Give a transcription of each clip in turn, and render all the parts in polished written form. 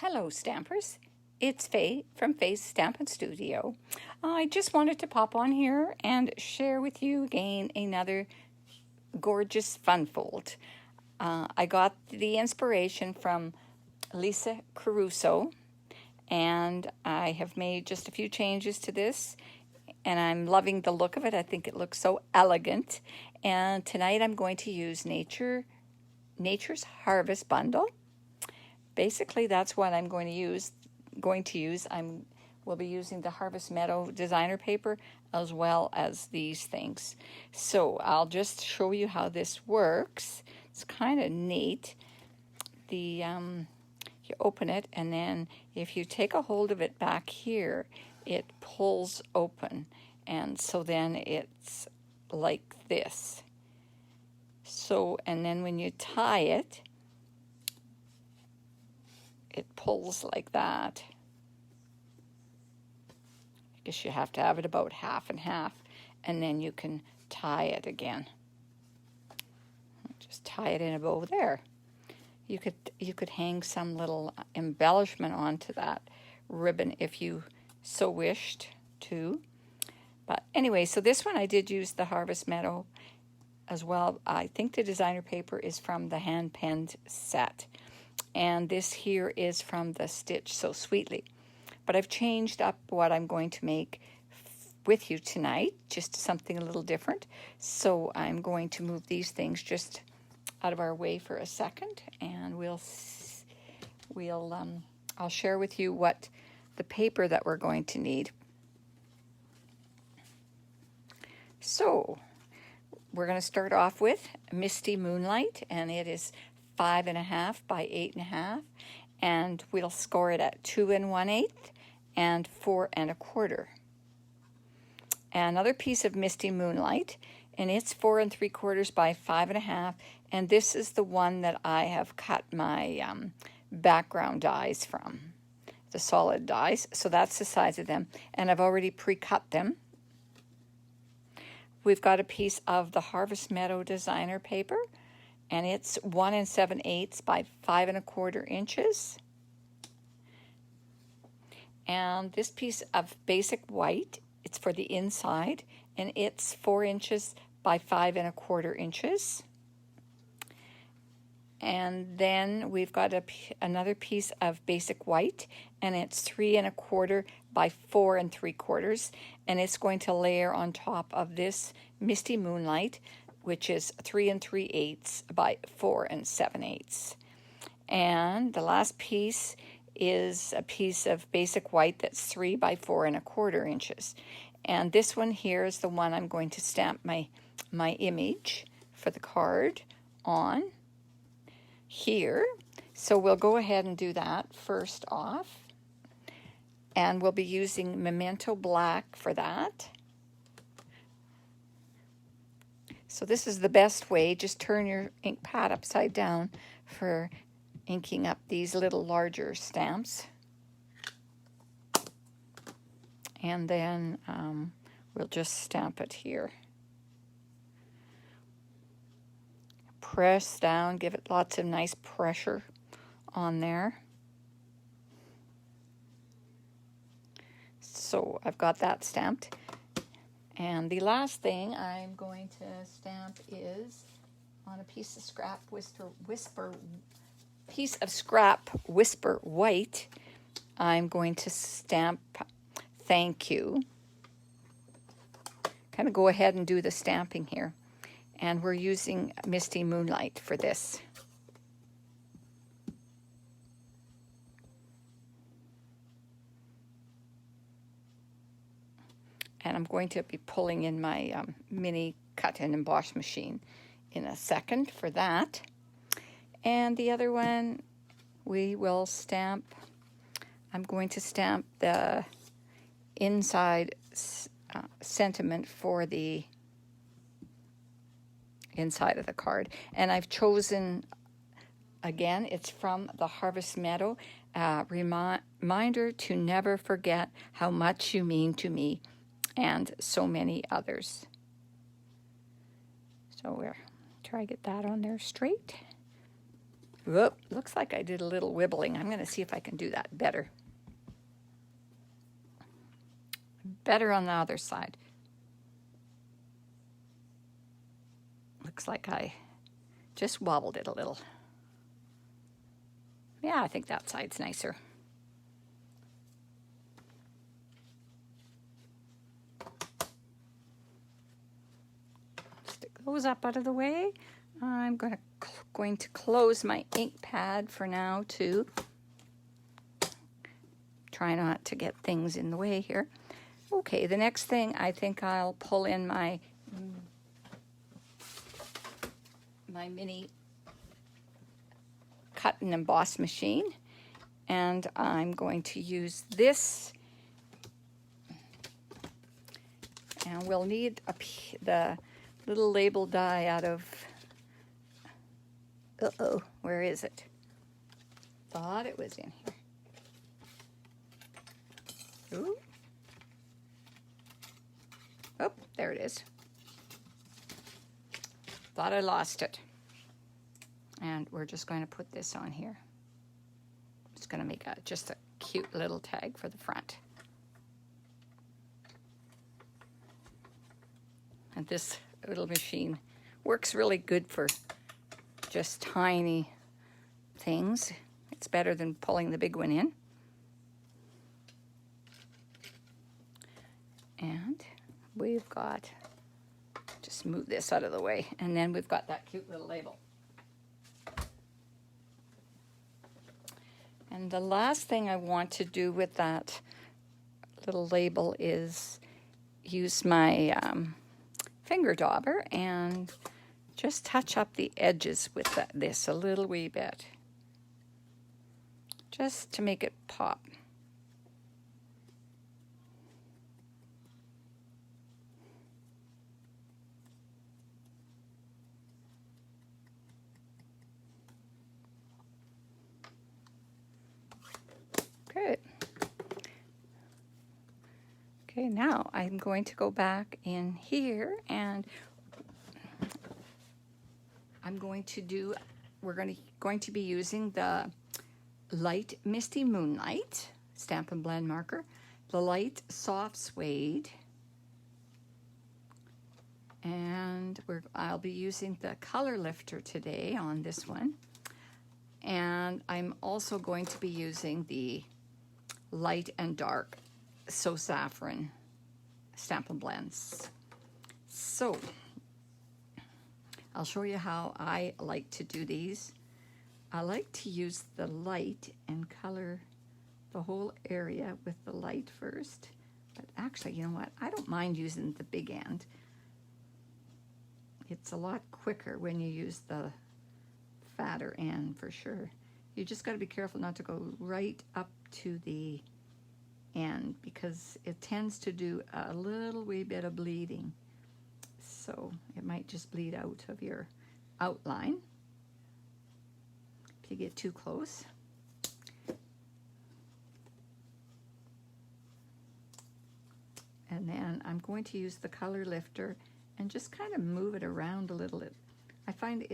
Hello Stampers, it's Faye from Faye's Stampin' Studio. I just wanted to pop on here and share with you again another gorgeous fun fold. I got the inspiration from Lisa Caruso, and I have made just a few changes to this, and I'm loving the look of it. I think it looks so elegant. And tonight I'm going to use Nature's Harvest Bundle. Basically, that's what I'm going to use. We'll be using the Harvest Meadow designer paper as well as these things. So I'll just show you how this works. It's kind of neat. You open it, and then if you take a hold of it back here, it pulls open, and so then it's like this. So, and then when you tie it, it pulls like that. I guess you have to have it about half and half, and then you can tie it again. Just tie it in a bow there. You could hang some little embellishment onto that ribbon if you so wished to. But anyway, so this one I did use the Harvest Meadow as well. I think the designer paper is from the hand-penned set. And this here is from the Stitch So Sweetly. But I've changed up what I'm going to make with you tonight, just something a little different. So I'm going to move these things just out of our way for a second, and I'll share with you what the paper that we're going to need. So we're going to start off with Misty Moonlight, and it is 5.5 by 8.5, and we'll score it at 2 1/8 and 4 1/4. Another piece of Misty Moonlight, and it's 4 3/4 by 5.5, and this is the one that I have cut my background dies from, the solid dies. So that's the size of them, and I've already pre-cut them. We've got a piece of the Harvest Meadow designer paper, and it's 1 7/8 by 5 1/4 inches. And this piece of basic white, it's for the inside, and it's 4 inches by 5 1/4 inches. And then we've got another piece of basic white, and it's 3 1/4 by 4 3/4, and it's going to layer on top of this Misty Moonlight, which is 3 3/8 by 4 7/8. And the last piece is a piece of basic white that's 3 by 4 1/4 inches. And this one here is the one I'm going to stamp my image for the card on here. So we'll go ahead and do that first off. And we'll be using Memento Black for that. So this is the best way. Just turn your ink pad upside down for inking up these little larger stamps. And then we'll just stamp it here. Press down, give it lots of nice pressure on there. So I've got that stamped. And the last thing I'm going to stamp is on a piece of scrap Whisper White. I'm going to stamp Thank You. Kind of go ahead and do the stamping here. And we're using Misty Moonlight for this. And I'm going to be pulling in my mini cut and emboss machine in a second for that. And the other one, we will stamp, I'm going to stamp the inside sentiment for the inside of the card. And I've chosen, again, it's from the Harvest Meadow, reminder to never forget how much you mean to me, and so many others. So we'll try to get that on there straight. Whoop, looks like I did a little wibbling. I'm going to see if I can do that better. Better on the other side. Looks like I just wobbled it a little. Yeah, I think that side's nicer. Stick those up out of the way. I'm going to close my ink pad for now too. Try not to get things in the way here. Okay, the next thing, I think I'll pull in my mini cut and emboss machine, and I'm going to use this, and we'll need the little label die out of, where is it? Thought it was in here. Ooh. Oh, there it is. Thought I lost it. And we're just going to put this on here. Just going to make just a cute little tag for the front. And this little machine works really good for just tiny things. It's better than pulling the big one in. And we've got, just move this out of the way, and then we've got that cute little label. And the last thing I want to do with that little label is use my finger dauber and just touch up the edges with this a little wee bit, just to make it pop. Good. Okay, now I'm going to go back in here, and I'm going to do, we're going to be using the Light Misty Moonlight Stampin' Blend marker, the Light Soft Suede, and I'll be using the color lifter today on this one. And I'm also going to be using the Light and Dark So Saffron Stampin' Blends. So I'll show you how I like to do these. I like to use the light and color the whole area with the light first. But actually, you know what? I don't mind using the big end. It's a lot quicker when you use the fatter end for sure. You just got to be careful not to go right up to the end, because it tends to do a little wee bit of bleeding. So it might just bleed out of your outline if you get too close. And then I'm going to use the color lifter and just kind of move it around a little bit. I find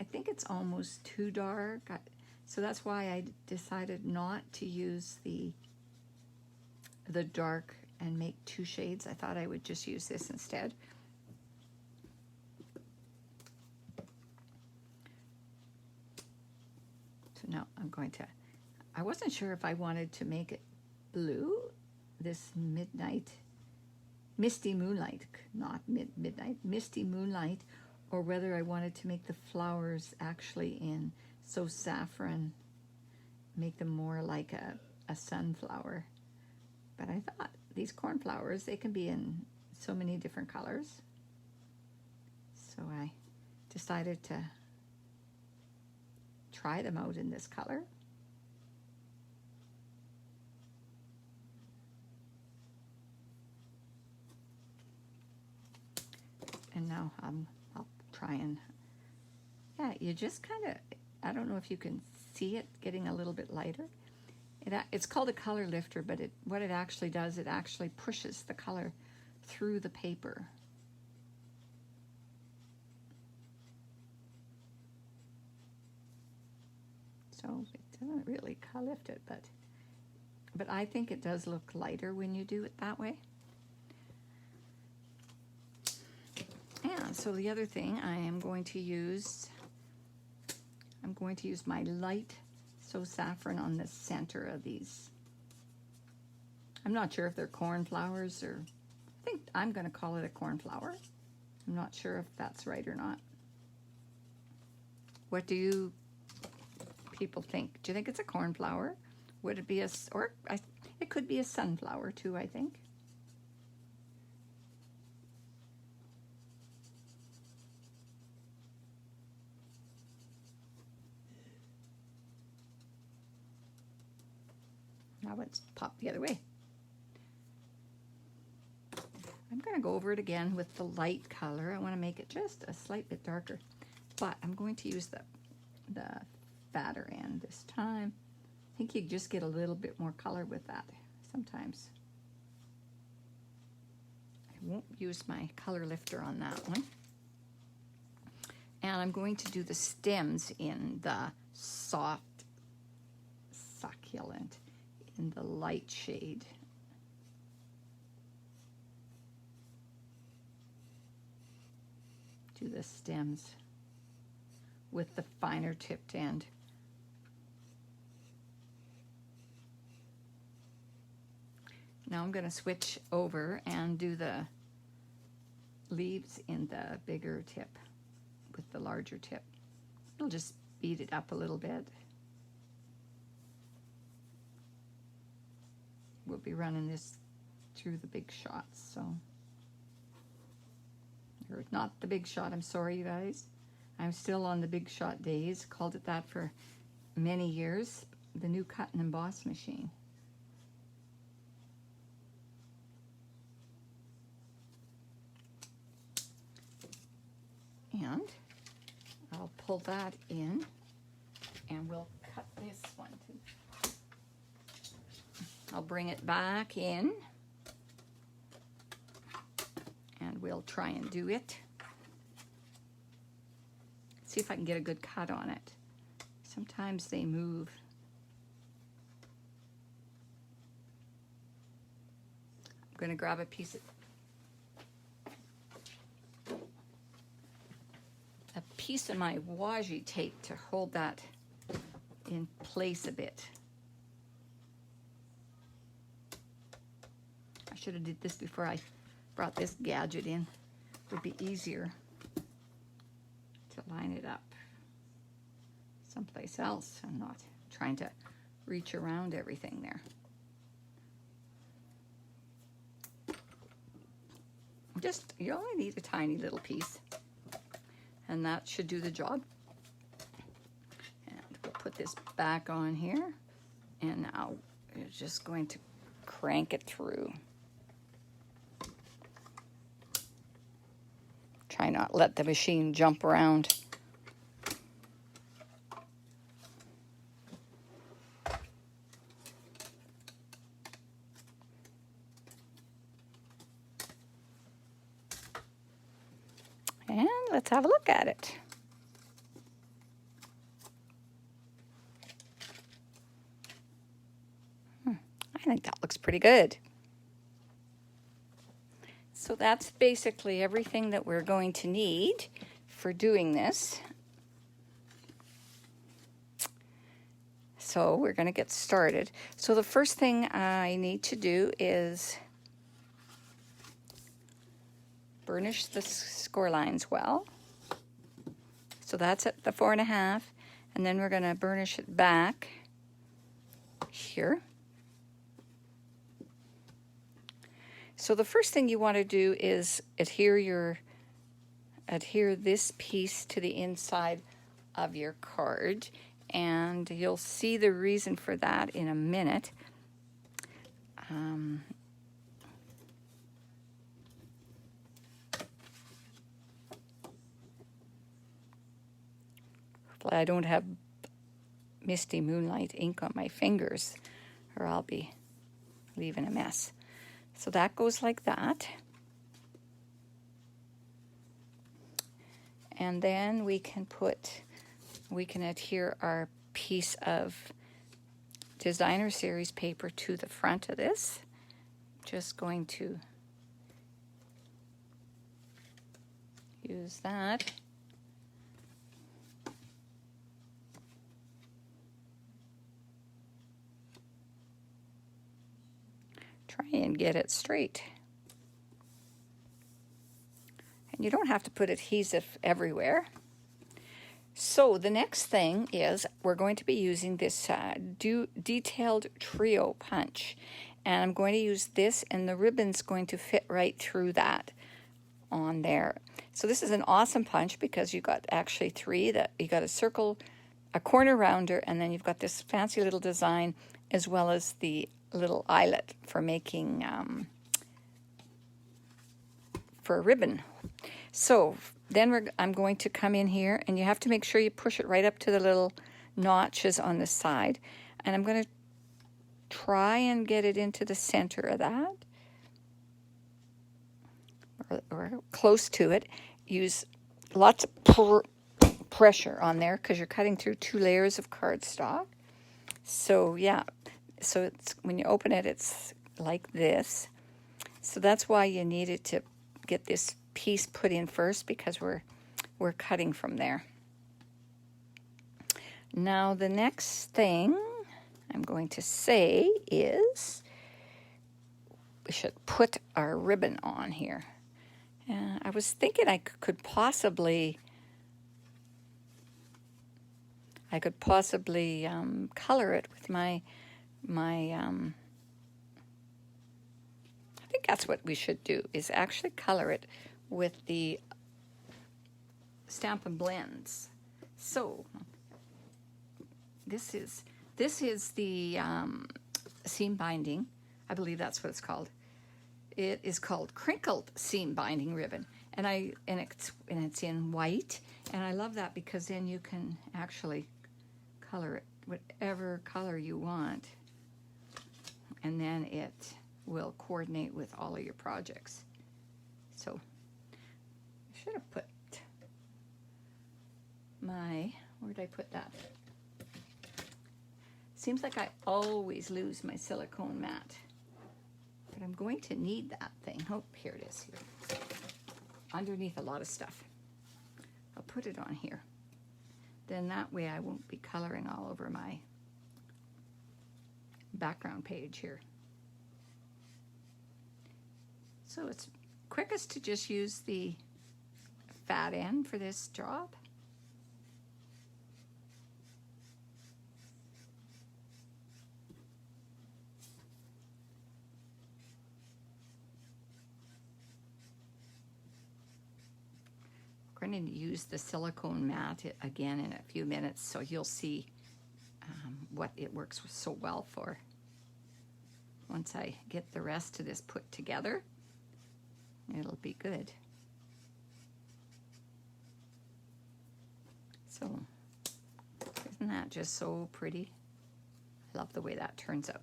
I think it's almost too dark. So that's why I decided not to use the dark and make two shades. I thought I would just use this instead. So now I'm going to, I wasn't sure if I wanted to make it blue, this Misty Moonlight, not midnight, Misty Moonlight, or whether I wanted to make the flowers actually in So Saffron, make them more like a sunflower. But I thought these cornflowers, they can be in so many different colors. So I decided to try them out in this color. And now I'll try and, yeah, you just kind of, I don't know if you can see it getting a little bit lighter. It's called a color lifter, but what it actually does, it actually pushes the color through the paper. so it doesn't really lift it, but I think it does look lighter when you do it that way. And so the other thing I'm going to use my light So saffron on the center of these. I'm not sure if they're cornflowers, or I think I'm going to call it a cornflower. I'm not sure if that's right or not. What do you people think? Do you think it's a cornflower? Would it be it could be a sunflower too, I think. Now it's popped the other way. I'm going to go over it again with the light color. I want to make it just a slight bit darker, but I'm going to use the fatter end this time. I think you just get a little bit more color with that sometimes. I won't use my color lifter on that one. And I'm going to do the stems in the soft succulent, in the light shade. Do the stems with the finer tipped end. Now I'm going to switch over and do the leaves in the bigger tip with the larger tip. It'll just speed it up a little bit. We'll be running this through the big shots, so. Or not the big shot, I'm sorry you guys. I'm still on the big shot days, called it that for many years. The new cut and emboss machine. And I'll pull that in and we'll cut this one too. I'll bring it back in and we'll try and do it. See if I can get a good cut on it. Sometimes they move. I'm going to grab a piece of my washi tape to hold that in place a bit. I should have did this before I brought this gadget in. It would be easier to line it up someplace else. I'm not trying to reach around everything there. You only need a tiny little piece, and that should do the job. And we'll put this back on here, and now we're just going to crank it through. Try not let the machine jump around. And let's have a look at it. I think that looks pretty good. So that's basically everything that we're going to need for doing this. So we're going to get started. So the first thing I need to do is burnish the score lines well. So that's at the 4.5, and then we're going to burnish it back here. So the first thing you want to do is adhere this piece to the inside of your card, and you'll see the reason for that in a minute. Hopefully I don't have misty moonlight ink on my fingers, or I'll be leaving a mess. So that goes like that. And then we can adhere our piece of designer series paper to the front of this. Just going to use that. Try and get it straight. And you don't have to put adhesive everywhere. So the next thing is we're going to be using this detailed trio punch. And I'm going to use this, and the ribbon's going to fit right through that on there. So this is an awesome punch because you've got actually three. That you got a circle, a corner rounder, and then you've got this fancy little design as well as the little eyelet for making for a ribbon. So then I'm going to come in here, and you have to make sure you push it right up to the little notches on the side. And I'm going to try and get it into the center of that, or close to it. Use lots of pressure on there because you're cutting through 2 layers of cardstock. So yeah, so it's, when you open it, it's like this. So that's why you needed to get this piece put in first, because we're cutting from there. Now the next thing I'm going to say is we should put our ribbon on here. I was thinking I could possibly color it with my I think that's what we should do, is actually color it with the Stampin' Blends. So this is the seam binding. I believe that's what it's called. It is called crinkled seam binding ribbon, and it's in white, and I love that because then you can actually color it whatever color you want, and then it will coordinate with all of your projects. So I should have put where did I put that? Seems like I always lose my silicone mat, but I'm going to need that thing. Oh, here it is, here underneath a lot of stuff. I'll put it on here, then that way I won't be coloring all over my background page here. So it's quickest to just use the fat end for this job. We're going to use the silicone mat again in a few minutes, so you'll see what it works so well for. Once I get the rest of this put together, it'll be good. So, isn't that just so pretty? I love the way that turns out.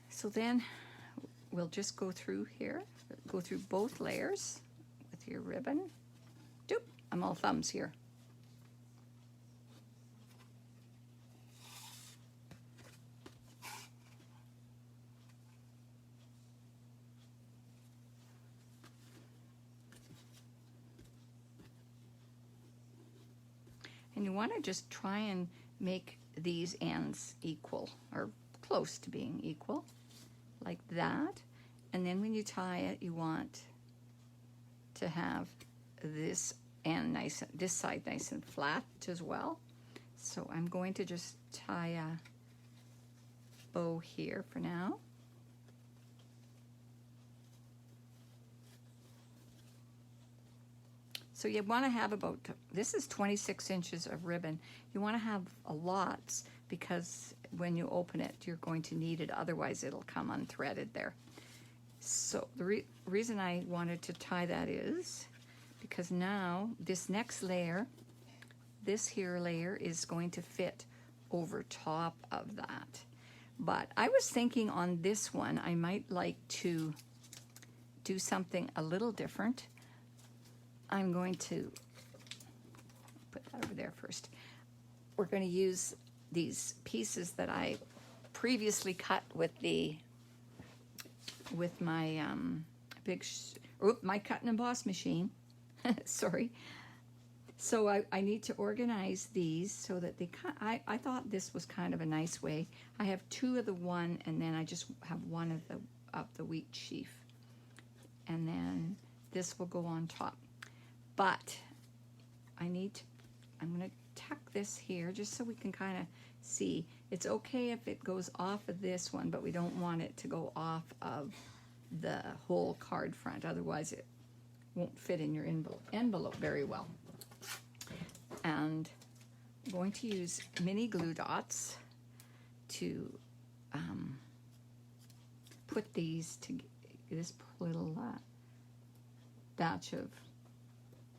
So then we'll just go through here, go through both layers with your ribbon. Doop, I'm all thumbs here. And you want to just try and make these ends equal, or close to being equal, like that. And then when you tie it, you want to have this end nice, this side nice and flat as well. So I'm going to just tie a bow here for now. So you want to have about, this is 26 inches of ribbon. You want to have a lot, because when you open it, you're going to need it. Otherwise, it'll come unthreaded there. So the reason I wanted to tie that is because now this next layer, this here layer, is going to fit over top of that. But I was thinking on this one, I might like to do something a little different. I'm going to put that over there first. We're going to use these pieces that I previously cut with my my cut and emboss machine. Sorry. So I need to organize these so that they I thought this was kind of a nice way. I have two of the one, and then I just have one of the wheat sheaf, and then this will go on top. But I'm going to tuck this here just so we can kind of see. It's okay if it goes off of this one, but we don't want it to go off of the whole card front. Otherwise it won't fit in your envelope very well. And I'm going to use mini glue dots to put these to this little batch of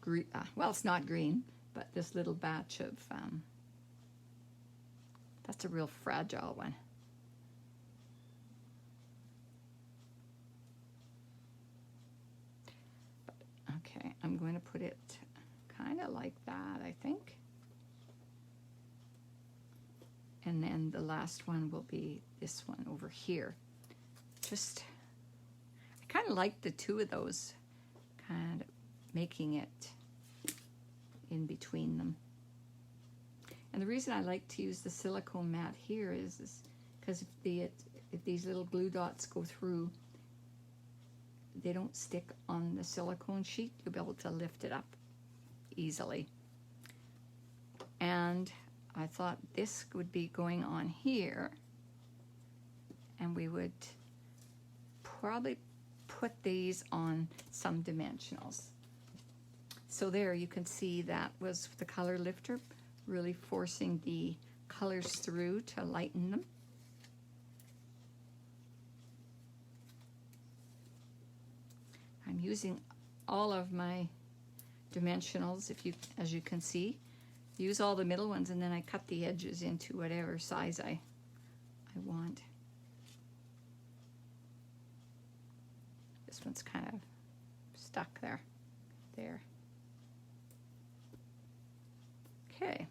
green. Well, it's not green, but this little batch of that's a real fragile one. Okay, I'm going to put it kind of like that, I think. And then the last one will be this one over here. Just, I kind of like the two of those, kind of making it in between them. And the reason I like to use the silicone mat here is because if these little glue dots go through, they don't stick on the silicone sheet. You'll be able to lift it up easily. And I thought this would be going on here, and we would probably put these on some dimensionals. So there you can see that was the color lifter, really forcing the colors through to lighten them. I'm using all of my dimensionals, as you can see. Use all the middle ones, and then I cut the edges into whatever size I want. This one's kind of stuck there. There. Okay.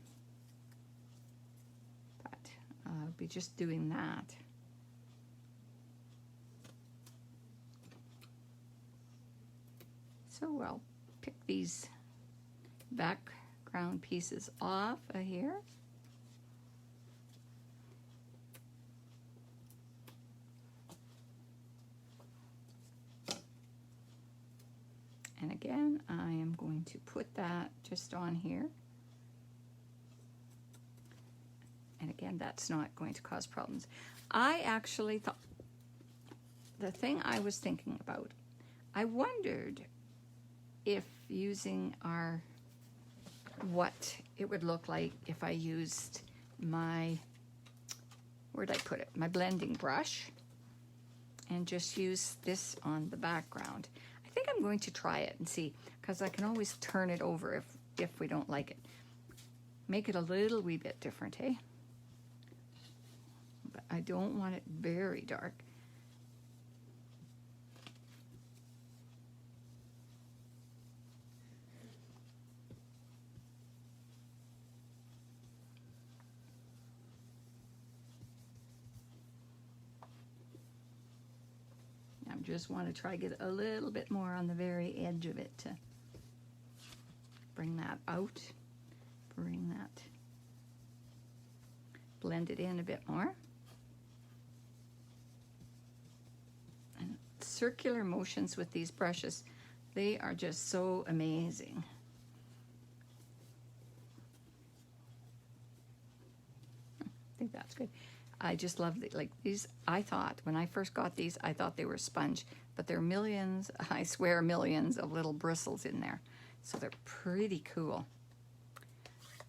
But I'll be just doing that. So I'll pick these background pieces off of here. And again, I am going to put that just on here. And again, that's not going to cause problems. I actually thought, the thing I was thinking about, I wondered if using what it would look like if I used my, where'd I put it? My blending brush, and just use this on the background. I think I'm going to try it and see, because I can always turn it over if we don't like it. Make it a little wee bit different, eh? But I don't want it very dark. I just want to try to get a little bit more on the very edge of it to bring that out, blend it in a bit more. And circular motions with these brushes, they are just so amazing. I think that's good. I just love like these. I thought when I first got these, I thought they were sponge, but there are millions, I swear millions of little bristles in there. So they're pretty cool.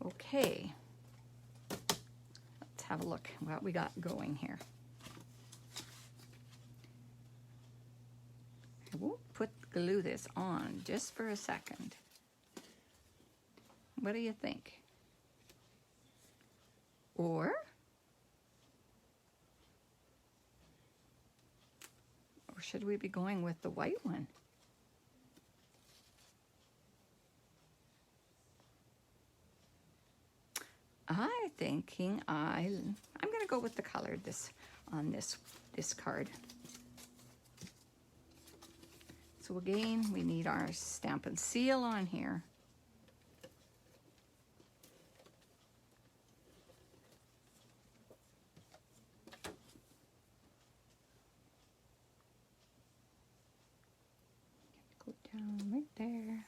Okay, let's have a look what we got going here. I won't glue this on just for a second. What do you think? Or should we be going with the white one? I'm thinking I'm going to go with the color on this card. So again, we need our Stampin' Seal on here. Go down right there.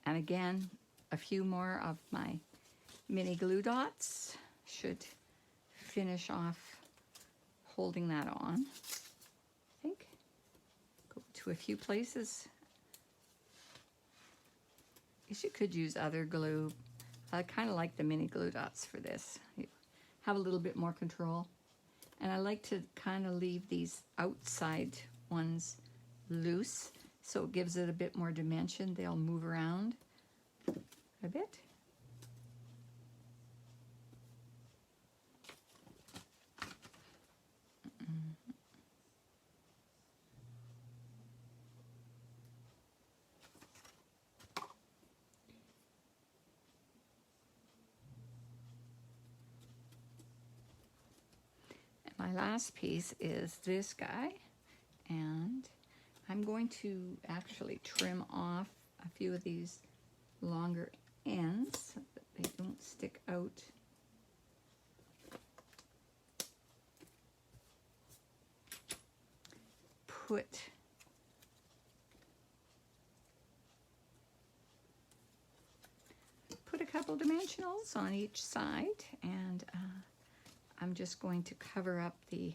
And again, a few more of my mini glue dots should finish off holding that on. I think. Go to a few places. I guess you could use other glue. I kind of like the mini glue dots for this. You have a little bit more control. And I like to kind of leave these outside ones loose, so it gives it a bit more dimension. They'll move around a bit. My last piece is this guy, and I'm going to actually trim off a few of these longer ends so that they don't stick out. Put a couple dimensionals on each side, and I'm just going to cover up the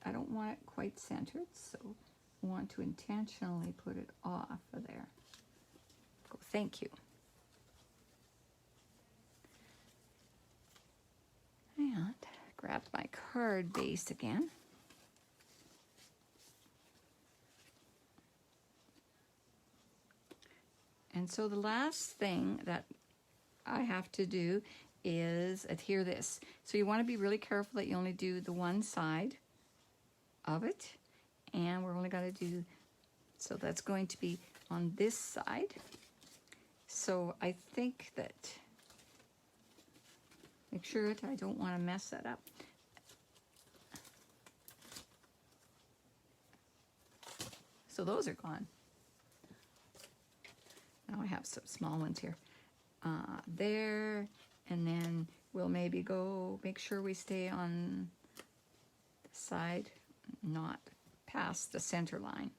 I don't want it quite centered, so I want to intentionally put it off of there. Go, thank you. And grab my card base again. And so the last thing that I have to do is adhere this. So you want to be really careful that you only do the one side of it. And we're only going to do, so that's going to be on this side. So I think that, make sure I don't want to mess that up. So those are gone. Now I have some small ones here. There, and then we'll maybe go, make sure we stay on the side, not past the center line.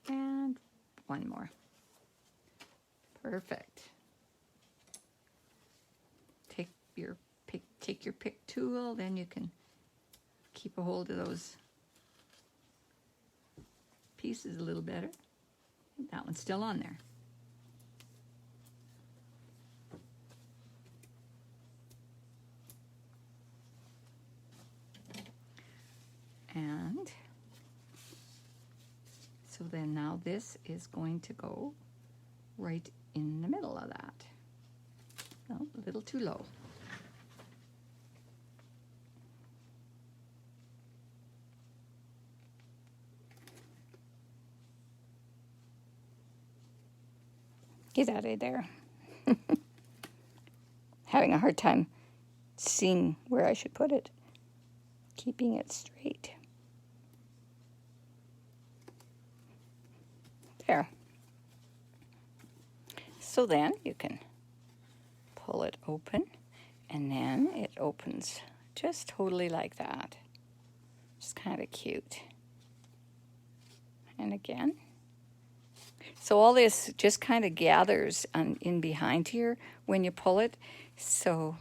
And one more. Perfect. Take your pick tool, then you can keep a hold of those pieces a little better. That one's still on there. And so then now this is going to go right in the middle of that. No, a little too low. Get out of there. Having a hard time seeing where I should put it. Keeping it straight. There. So then you can pull it open, and then it opens just totally like that. It's kind of cute. And again. So all this just kind of gathers in behind here when you pull it. So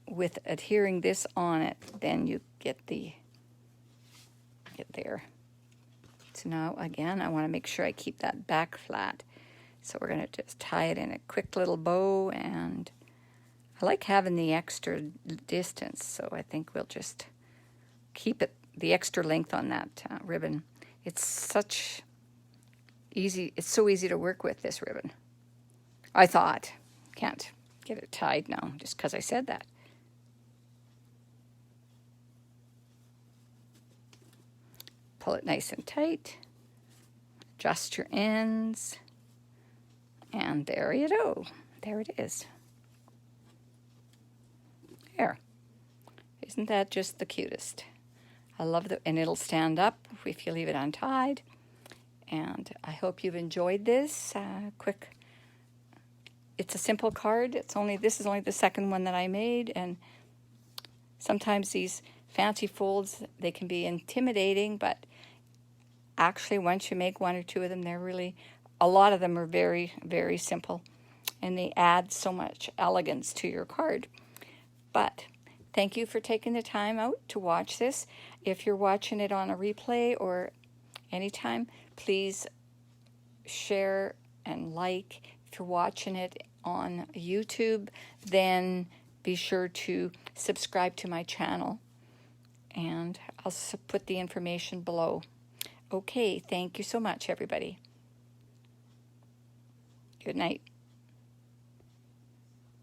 with adhering this on it, then you get there. So now again, I want to make sure I keep that back flat. So we're going to just tie it in a quick little bow, and I like having the extra distance, so I think we'll just keep it the extra length on that ribbon. It's such easy. It's so easy to work with, this ribbon. I thought. Can't get it tied now just because I said that. Pull it nice and tight. Adjust your ends. And there you go. There it is. There. Isn't that just the cutest? I love it, and it'll stand up if you leave it untied. And I hope you've enjoyed this quick. It's a simple card. This is only the second one that I made, and sometimes these fancy folds, they can be intimidating, but actually once you make one or two of them, a lot of them are very, very simple, and they add so much elegance to your card. But thank you for taking the time out to watch this. If you're watching it on a replay or anytime, please share and like. If you're watching it on YouTube, then be sure to subscribe to my channel. And I'll put the information below. Okay, thank you so much, everybody. Good night.